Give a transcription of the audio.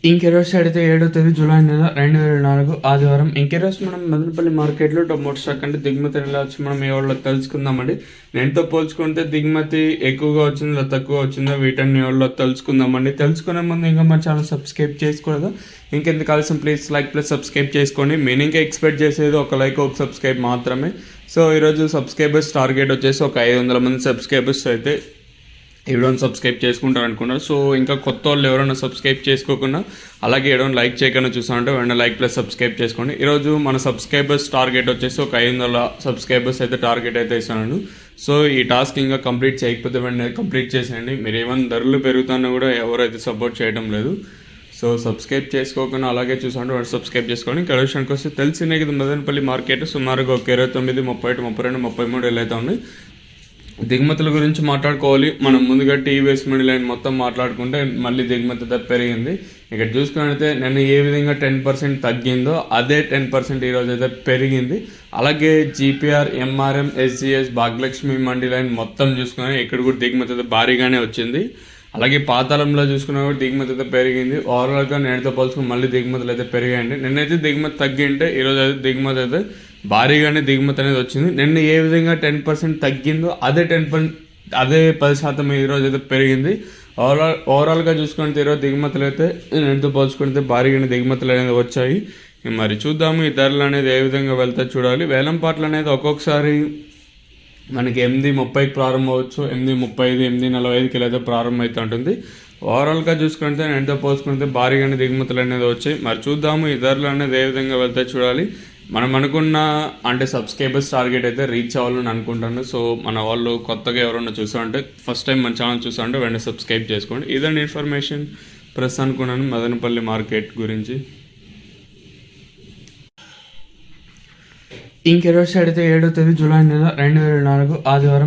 ఇంకెరోజు అయితే 7వ తేదీ జూలై నెల 2024 ఆదివారం. ఇంకెరోజు మనం మదనపల్లి మార్కెట్లో టొమాటో స్టాక్ అంటే దిగుమతి ఎలా వచ్చి మనం ఏ వాళ్ళకి తెలుసుకుందామండి. నేనుతో పోల్చుకుంటే దిగుమతి ఎక్కువగా వచ్చిందో తక్కువ వచ్చిందో వీటన్ని వాళ్ళకి తెలుసుకుందామండి. తెలుసుకునే ముందు ఇంకా మన ఛానల్ సబ్స్క్రైబ్ చేసుకోలేదు, ఇంకెందుకు కావాల్సిన ప్లీజ్ లైక్ ప్లస్ సబ్స్క్రైబ్ చేసుకోండి. నేను ఇంకా ఎక్స్పెక్ట్ చేసేది ఒక లైక్ ఒక సబ్స్క్రైబ్ మాత్రమే. సో ఈరోజు సబ్స్క్రైబర్స్ టార్గెట్ వచ్చేసి ఒక 500 మంది సబ్స్క్రైబర్స్ అయితే ఎవరైనా సబ్స్క్రైబ్ చేసుకుంటారు అనుకున్నారు. సో ఇంకా కొత్త వాళ్ళు ఎవరైనా సబ్స్క్రైబ్ చేసుకోకుండా అలాగే ఎవరైనా లైక్ చేయకుండా చూసామంటే వెంటనే లైక్ ప్లస్ సబ్స్క్రైబ్ చేసుకోండి. ఈరోజు మన సబ్స్క్రైబర్స్ టార్గెట్ వచ్చేసి ఒక 500 సబ్స్క్రైబర్స్ అయితే టార్గెట్ అయితే ఇస్తున్నాను. సో ఈ టాస్క్ ఇంకా కంప్లీట్ చేయకపోతే వెంటనే కంప్లీట్ చేసేయండి. మీరు ఏమైనా ధరలు పెరుగుతున్నా కూడా ఎవరైతే సపోర్ట్ చేయడం లేదు. సో సబ్స్క్రైబ్ చేసుకోకుండా అలాగే చూసామంటే వాడు సబ్స్క్రైబ్ చేసుకోండి. ఇంకా విషయానికి వస్తే తెలిసినే కదా మదనపల్లి మార్కెట్ సుమారుగా ఒక 29, 31, 32, 33 ఎలా అయితే ఉన్నాయి. దిగుమతుల గురించి మాట్లాడుకోవాలి. మనం ముందుగా టీవీఎస్ మిడిల్ లైన్ మొత్తం మాట్లాడుకుంటే మళ్ళీ దిగుమతి పెరిగింది. ఇక్కడ చూసుకున్నట్లయితే నేను ఏ విధంగా 10% తగ్గిందో అదే 10% ఈరోజు అయితే పెరిగింది. అలాగే జీపీఆర్, ఎంఆర్ఎం, ఎస్జిఎస్, భాగ్యలక్ష్మి మండి లైన్ మొత్తం చూసుకున్నా ఇక్కడ కూడా దిగుమతి అయితే భారీగానే వచ్చింది. అలాగే పాతాళంలో చూసుకున్నా కూడా దిగుమతి అయితే పెరిగింది. ఓవరాల్గా నేటితో పోల్చుకుని మళ్ళీ దిగుమతులు అయితే పెరిగాయండి. నిన్నైతే దిగుమతి తగ్గింటే ఈరోజు అయితే దిగుమతి అయితే భారీగానే దిగుమతి అనేది వచ్చింది. నిన్న ఏ విధంగా 10% తగ్గిందో అదే 10% ఈరోజు అయితే పెరిగింది. ఓవరాల్గా చూసుకుంటే ఈరోజు దిగుమతులు అయితే నేటితో పోల్చుకుంటే భారీగానే దిగుమతులు అనేది వచ్చాయి. మరి చూద్దాము ఈ ధరలు అనేది ఏ విధంగా వెళ్తే చూడాలి. వేలం పాటలు అనేది ఒక్కొక్కసారి మనకి 8:30కి ప్రారంభం అవ్వచ్చు, 8:35, 8:45కి అయితే ప్రారంభం అయితే ఉంటుంది. ఓవరాల్గా చూసుకుంటే నేటితో పోల్చుకుంటే భారీగానే దిగుమతులు అనేది వచ్చాయి. మరి చూద్దాము ఈ ధరలు అనేది ఏ విధంగా వెళ్తే చూడాలి. మనం అనుకున్న అంటే సబ్స్క్రైబర్స్ టార్గెట్ అయితే రీచ్ అవ్వాలని అనుకుంటాను. సో మన వాళ్ళు కొత్తగా ఎవరన్నా చూసామంటే ఫస్ట్ టైం మన ఛానల్ చూసామంటే వెంటనే సబ్స్క్రైబ్ చేసుకోండి. ఇదండి ఇన్ఫర్మేషన్ ప్రెస్ అనుకున్నాను మదనపల్లి మార్కెట్ గురించి. ఇంకెరోజు అయితే 7వ తేదీ జూలై నెల 2024 ఆదివారం.